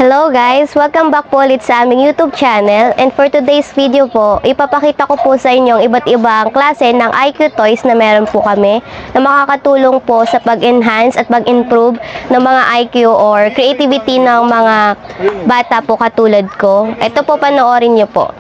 Hello guys! Welcome back po ulit sa aming YouTube channel, and for today's video po, ipapakita ko po sa inyong iba't ibang klase ng IQ toys na meron po kami na makakatulong po sa pag-enhance at pag-improve ng mga IQ or creativity ng mga bata po katulad ko. Ito po, panoorin nyo po.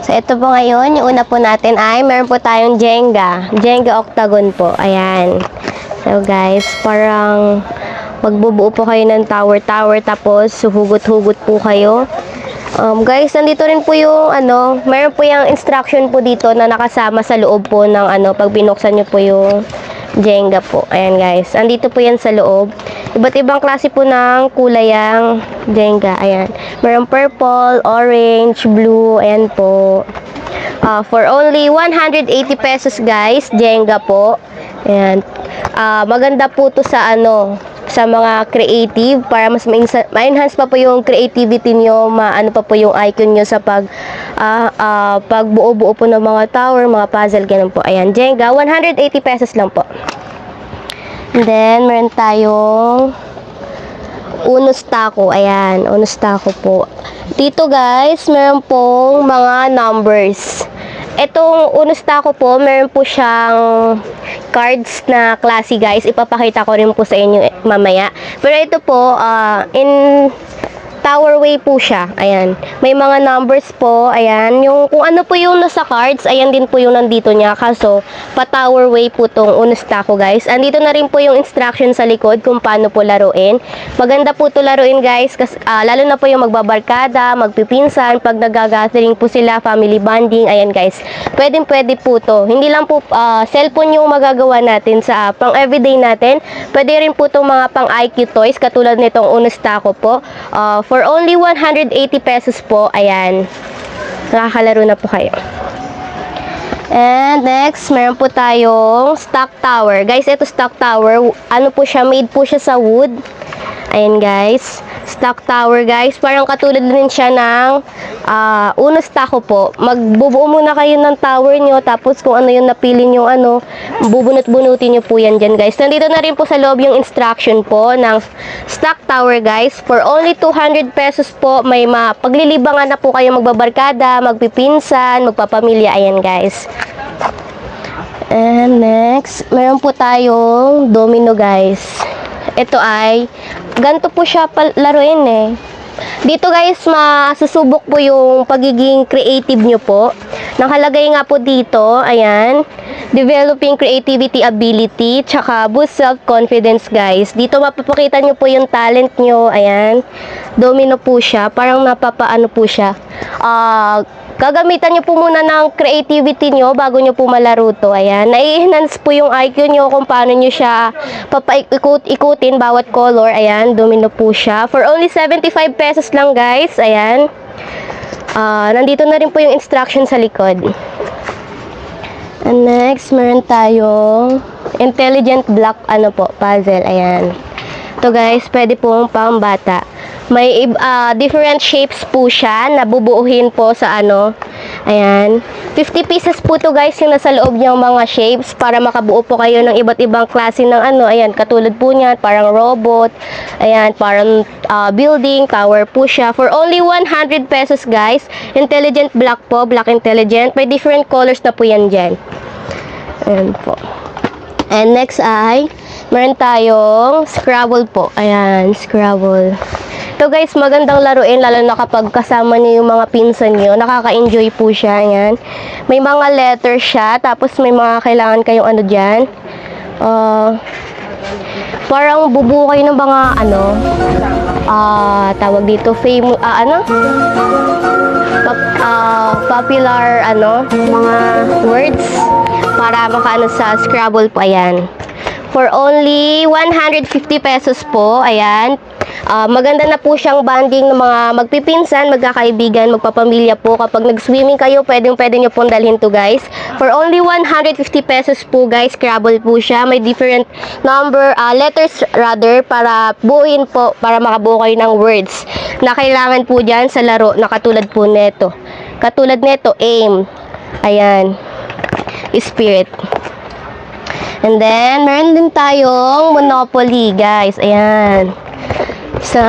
So, ito po ngayon, yung una po natin ay meron po tayong Jenga Octagon po. Ayan. So, guys, parang magbubuo po kayo ng tower tapos hugot-hugot po kayo. Guys, nandito rin po yung meron po yung instruction po dito na nakasama sa loob po ng pag binuksan nyo po yung Jenga po. Ayan, guys. Andito po yan sa loob. Iba't ibang klase po ng kulay ang Jenga. Ayan. Mayroong purple, orange, blue. Ayan po. For only 180 pesos, guys. Jenga po. Ayan. Maganda po to sa sa mga creative para mas ma-enhance pa po yung creativity nyo, pa po yung icon nyo sa pagbuo-buo po ng mga tower, mga puzzle, ganun po. Ayan, Jenga, 180 pesos lang po. And then, meron tayong Unos Taco. Ayan, Unos Taco po. Dito guys, meron pong mga numbers. Itong Unos Taco po, meron po siyang cards na klase guys. Ipapakita ko rin po sa inyo mamaya. Pero ito po, in tower way po siya. Ayan. May mga numbers po. Ayan. Yung, kung ano po yung nasa cards, ayan din po yung nandito niya. Kaso, pa-tower way po tong Unos Taco, guys. Andito na rin po yung instruction sa likod kung paano po laruin. Maganda po to laruin, guys. Kasi, lalo na po yung magbabarkada, magpipinsan, pag nagagathering po sila, family bonding. Ayan, guys. Pwede po to. Hindi lang po cellphone yung magagawa natin sa pang everyday natin. Pwede rin po tong mga pang IQ toys, katulad nitong Unos Taco po. For only 180 pesos po, ayan, nakakalaro na po kayo. And next, meron po tayong Stock Tower. Guys, ito Stock Tower, po siya, made po siya sa wood. Ayan guys, Stock Tower guys, parang katulad din siya ng Unos Taco po. Magbubuo muna kayo ng tower nyo, tapos kung ano yung napili nyo, bubunot-bunutin nyo po yan dyan guys. Nandito na rin po sa loob yung instruction po ng Stock Tower guys. For only 200 pesos po, may paglilibangan na po kayo, magbabarkada, magpipinsan, magpapamilya. Ayan guys. And next, meron po tayong domino guys. Ito ay, ganito po siya laruin eh. Dito guys, masusubok po yung pagiging creative nyo po. Nakalagay nga po dito, ayan, developing creativity ability, tsaka boost self-confidence guys. Dito mapapakita nyo po yung talent nyo, ayan. Domino po siya, parang napapaano po siya. Gagamitan nyo po muna ng creativity nyo bago nyo po malaro to. Ayan, nai-enhance po yung IQ nyo kung paano nyo siya papaikot-ikutin bawat color. Ayan, domino po siya. For only 75 pesos lang guys. Ayan. Nandito na rin po yung instruction sa likod. And next, meron tayong intelligent block puzzle. Ayan. Ito guys, pwede pong pang bata. May different shapes po siya na bubuuhin po sa ayan. 50 pieces po to guys yung nasa loob niyang mga shapes para makabuo po kayo ng iba't ibang klase ng ayan, katulad po niyan, parang robot, ayan, parang building, tower po siya. For only 100 pesos guys. Intelligent block po, block intelligent. May different colors na po yan dyan. Ayan po. And next ay, meron tayong Scrabble po. Ayan, Scrabble. Ito guys, magandang laruin lalo na kapag kasama niyo yung mga pinsan niyo. Nakaka-enjoy po siya. Ayan. May mga letters siya, tapos may mga kailangan kayong dyan. Parang bubuo kayo ng mga tawag dito, famous, popular, mga words para makaano sa Scrabble po. Ayan. For only 150 pesos po. Ayan. Maganda na po siyang bonding ng mga magpipinsan, magkakaibigan, magpapamilya po. Kapag nag-swimming kayo, pwede nyo pong dalhin to guys. For only 150 pesos po guys, Scrabble po siya. May different letters rather, para buuin po, para makabuo kayo ng words na kailangan po dyan sa laro na katulad po neto. Katulad neto, aim. Ayan. Spirit. And then, meron din tayong Monopoly, guys. Ayan. Sa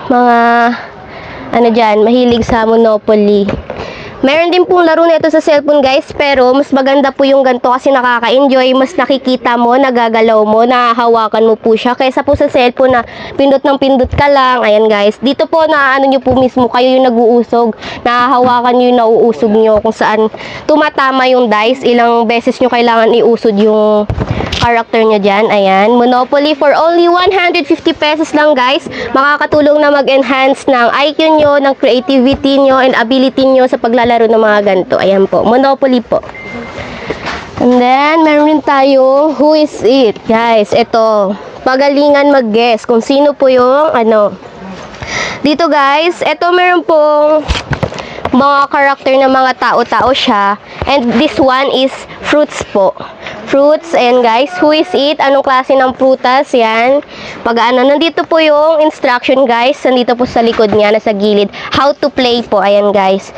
mga, ano dyan, mahilig sa Monopoly. Meron din pong laro nito sa cellphone, guys, pero mas maganda po yung ganito kasi nakaka-enjoy, mas nakikita mo, nagagalaw mo, nahahawakan mo po siya, kaysa po sa cellphone na pindot ng pindot ka lang. Ayan, guys, dito po na ano nyo po mismo, kayo yung nag-uusog, nahahawakan nyo yung nauusog nyo, kung saan tumatama yung dice, ilang beses nyo kailangan iusod yung character nyo dyan. Ayan, Monopoly for only 150 pesos lang, guys. Makakatulong na mag-enhance ng IQ nyo, ng creativity nyo, and ability nyo sa paglalaro ng mga ganito. Ayan po, Monopoly po. And then, meron rin tayo, Who is it? Guys, ito, pagalingan mag-guess kung sino po yung, ano. Dito, guys, ito meron pong mga character na mga tao-tao siya. And this one is fruits po. Fruits, ayan guys, who is it? Anong klase ng prutas? Yan. Pag ano, nandito po yung instruction, guys. Nandito po sa likod niya, nasa gilid. How to play po, ayan guys.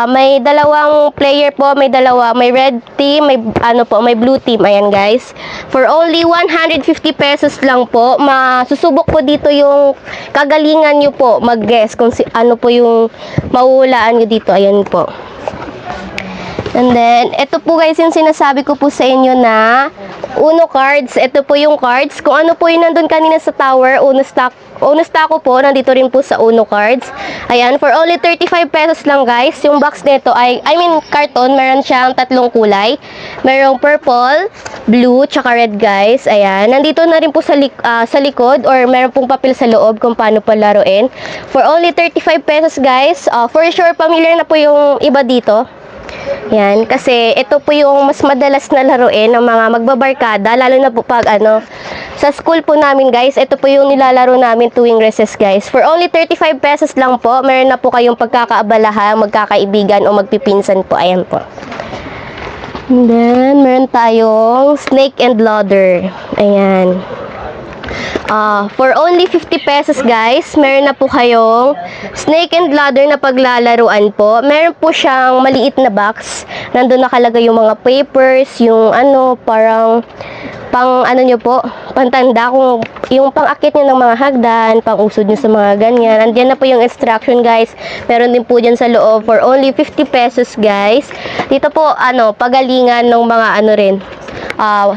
May dalawang player po, may dalawa. May red team, may ano po, may blue team, ayan guys. For only 150 pesos lang po, masusubok po dito yung kagalingan nyo po mag-guess kung ano po yung mahuhulaan nyo dito, ayan po. And then, ito po guys yung sinasabi ko po sa inyo na Uno cards. Ito po yung cards. Kung ano po yung nandun kanina sa tower, Uno stock ko po, nandito rin po sa Uno cards. Ayan, for only 35 pesos lang guys. Yung box nito ay, carton, meron siyang tatlong kulay. Merong purple, blue, tsaka red guys. Ayan, nandito na rin po sa likod or meron pong papel sa loob kung paano palaruin. For only 35 pesos guys. For sure, familiar na po yung iba dito. Yan, kasi ito po yung mas madalas na laruin ng mga magbabarkada, lalo na po pag ano, sa school po namin guys, ito po yung nilalaro namin tuwing recess guys. For only 35 pesos lang po, meron na po kayong pagkakaabalahan, magkakaibigan o magpipinsan po. Ayan po. And then, meron tayong snake and ladder. Ayan. For only 50 pesos guys, meron na po kayong snake and ladder na paglalaruan po. Meron po siyang maliit na box. Nandun nakalagay yung mga papers, yung ano, parang pang ano nyo po, pantanda kung yung pang-akit nyo ng mga hagdan, pang-usod nyo sa mga ganyan. Andiyan na po yung instruction guys. Meron din po dyan sa loob for only 50 pesos guys. Dito po, ano, pagalingan ng mga ano rin,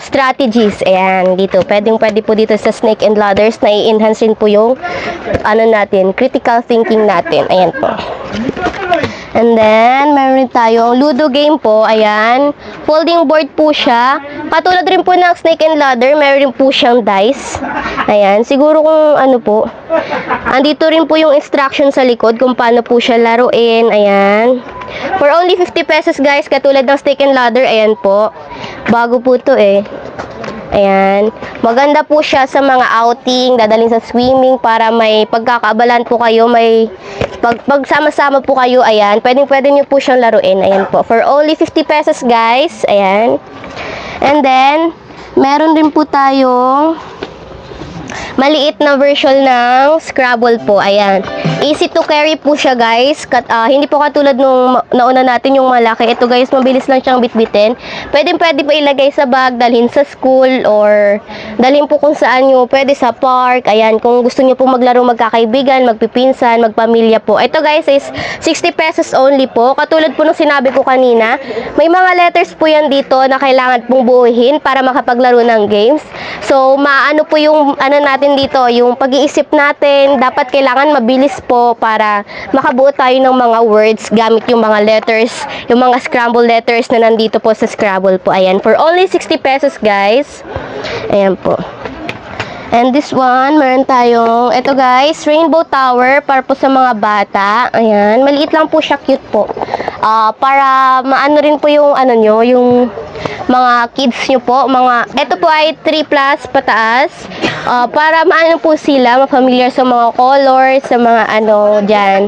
strategies. Ayan, dito. Pwede po dito sa snake and ladders na i-enhance rin po yung ano natin, critical thinking natin. Ayan po. And then, meron tayong Ludo game po. Ayan. Folding board po siya. Katulad rin po ng snake and ladder, meron rin po siyang dice. Ayan. Siguro kung ano po. Andito rin po yung instruction sa likod kung paano po siya laruin. Ayan. For only 50 pesos guys, katulad ng snake and ladder. Ayan po. Bago po to eh. Ayan. Maganda po siya sa mga outing, dadalhin sa swimming para may pagkakaabalan po kayo, may pagsama-sama po kayo. Ayan. Pwede nyo po siyang laruin. Ayan po. For only 50 pesos guys. Ayan. And then, meron din po tayong maliit na version ng Scrabble po. Ayan. Easy to carry po siya guys. Hindi po katulad nung nauna natin yung malaki. Ito guys, mabilis lang siyang bitbitin. Pwede po ilagay sa bag, dalhin sa school, or dalhin po kung saan nyo. Pwede sa park. Ayan, kung gusto nyo po maglaro magkakaibigan, magpipinsan, magpamilya po. Ito guys is 60 pesos only po. Katulad po nung sinabi ko kanina, may mga letters po yan dito na kailangan pong buuhin para makapaglaro ng games. So, maano po yung ano natin dito, yung pag-iisip natin, dapat kailangan mabilis po para makabuo tayo ng mga words gamit yung mga letters, yung mga scramble letters na nandito po sa Scrabble po. Ayan, for only 60 pesos guys. Ayan po. And this one, meron tayong, ito guys, Rainbow Tower para po sa mga bata. Ayan, maliit lang po siya, cute po. Para maano rin po yung ano nyo, yung mga kids nyo po, ito po ay 3 plus pataas. Para maano po sila, ma-familiar sa mga colors, sa mga ano dyan.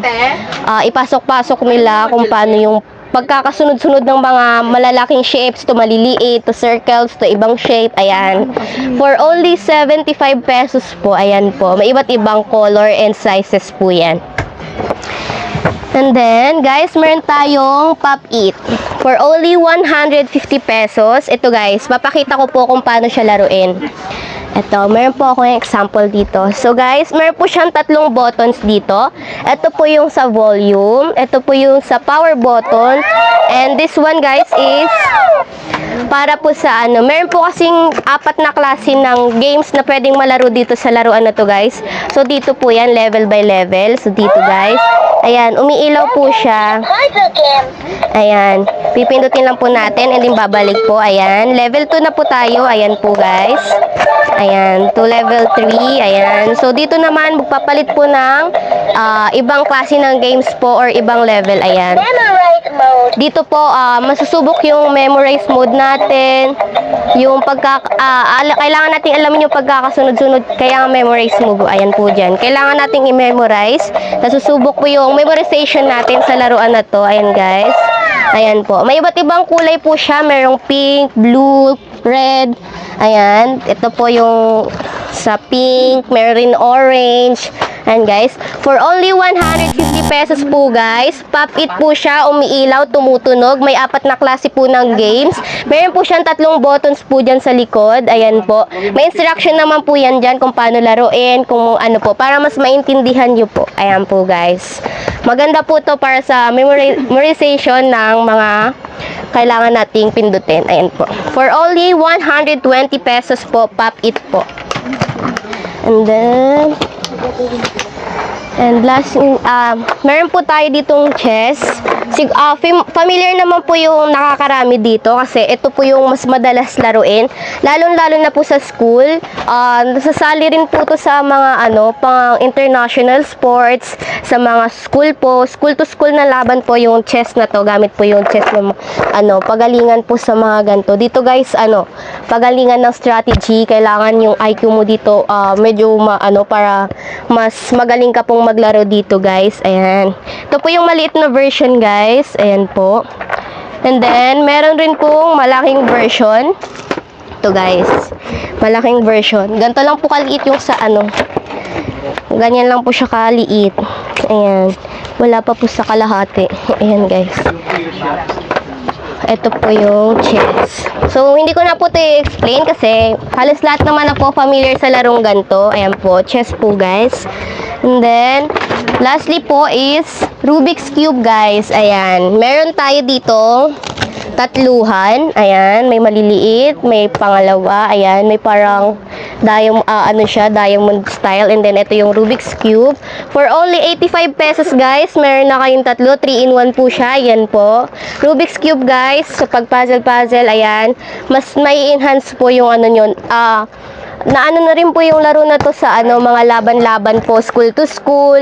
Ipasok-pasok nila kung paano yung pagkakasunod-sunod ng mga malalaking shapes to maliliit, to circles, to ibang shape. Ayan. For only 75 pesos po. Ayan po. May iba't ibang color and sizes po yan. And then, guys, meron tayong Pop It. For only 150 pesos. Ito, guys, papakita ko po kung paano siya laruin. Ito, meron po ako yung example dito. So, guys, meron po siyang tatlong buttons dito. Ito po yung sa volume. Ito po yung sa power button. And this one, guys, is para po sa ano. Meron po kasing 4 na klase ng games na pwedeng malaro dito sa laruan na to, guys. So, dito po yan, level by level. So, dito, guys. Ayan, umiilaw po siya. Ayan, pipindutin lang po natin and then babalik po. Ayan, level 2 na po tayo. Ayan po, guys. Ayan, to level 3. Ayan, so dito naman magpapalit po ng ibang klase ng games po or ibang level. Ayan, dito po masusubok yung memorize mode natin, yung kailangan nating alamin yung pagkakasunod-sunod, kaya nga memorize mode. Ayan po dyan, kailangan nating i-memorize. Nasusubok po yung memorization natin sa laruan na to. Ayan, guys. Ayan po, may iba't ibang kulay po siya. Merong pink, blue, red. Ayan, ito po yung sa pink, meron rin orange. And guys, for only 150 pesos po, guys. Pop It po siya, umiilaw, tumutunog. May 4 na klase po ng games. Meron po siyang 3 buttons po dyan sa likod. Ayan po. May instruction naman po yan dyan kung paano laruin, kung ano po, para mas maintindihan nyo po. Ayan po, guys. Maganda po to para sa memorization ng mga kailangan nating pindutin. Ayan po. For only 120 pesos po, Pop It po. And then, and last, meron po tayo ditong chess. Familiar naman po yung nakakarami dito kasi ito po yung mas madalas laruin. Lalo na po sa school. Nasasali rin po to sa mga pang international sports, sa mga school po. School to school na laban po yung chess na to. Gamit po yung chess na pagalingan po sa mga ganito. Dito, guys, pagalingan ng strategy. Kailangan yung IQ mo dito medyo para mas magaling ka pong maglaro dito, guys. Ayan. Ito po yung maliit na version, guys. Ayan po. And then, meron rin pong malaking version. Ito, guys. Malaking version. Ganito lang po kaliit yung sa ganyan lang po siya kaliit. Ayan. Wala pa po sa kalahati. Ayan, guys. Ito po yung chess. So, hindi ko na po ito i-explain kasi halos lahat naman na po familiar sa larong ganito. Ayan po, chess po, guys. And then, lastly po is Rubik's Cube, guys. Ayan. Meron tayo dito tatluhan. Ayan. May maliliit. May pangalawa. Ayan. May parang diamond style. And then, ito yung Rubik's Cube. For only 85 pesos, guys. Meron na kayong tatlo. 3-in-1 po siya. Ayan po. Rubik's Cube, guys. So, pag puzzle-puzzle, ayan. Mas may enhance po yung nyo. Na rin po yung laro na to sa mga laban-laban po, school to school,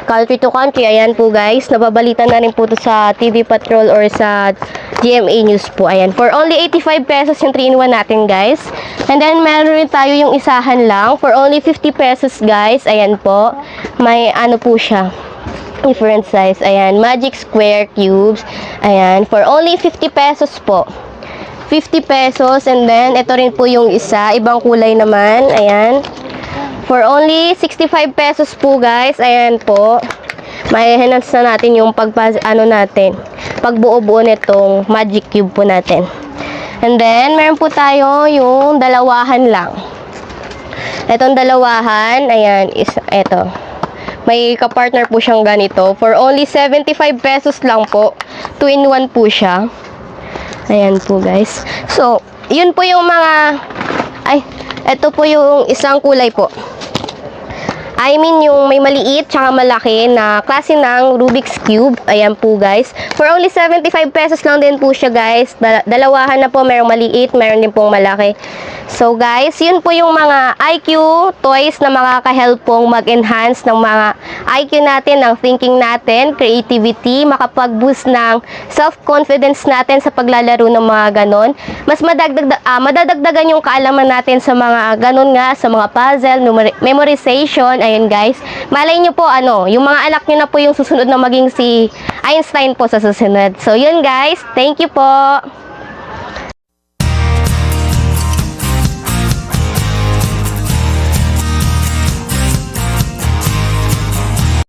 country to country. Ayan po, guys, nababalita na rin po to sa TV Patrol or sa GMA News po. Ayan, for only 85 pesos yung 3-in-1 natin, guys. And then meron rin tayo yung isahan lang for only 50 pesos, guys. Ayan po, may po siya, different size. Ayan, Magic Square Cubes. Ayan, for only 50 pesos po. 50 pesos. And then, ito rin po yung isa. Ibang kulay naman. Ayan. For only 65 pesos po, guys. Ayan po. Mai-enhance na natin yung natin. Pagbuo-buo nitong Magic Cube po natin. And then, meron po tayo yung dalawahan lang. Itong dalawahan. Ayan. Ito. May kapartner po siyang ganito. For only 75 pesos lang po. 2-in-1 po siya. Ayan po, guys. So, yun po yung ito po yung isang kulay po. I mean, yung may maliit tsaka malaki na klase ng Rubik's Cube. Ayan po, guys. For only 75 pesos lang din po siya, guys. Dalawahan na po. Merong maliit, meron din pong malaki. So, guys, yun po yung mga IQ toys na makaka-help pong mag-enhance ng mga IQ natin, ng thinking natin, creativity, makapag-boost ng self-confidence natin sa paglalaro ng mga ganon. Mas madadagdagan yung kaalaman natin sa mga ganon nga, sa mga puzzle, memorization. Ayun, guys. Malay nyo po, yung mga anak nyo na po yung susunod na maging si Einstein po sa susunod. So, yun, guys. Thank you po.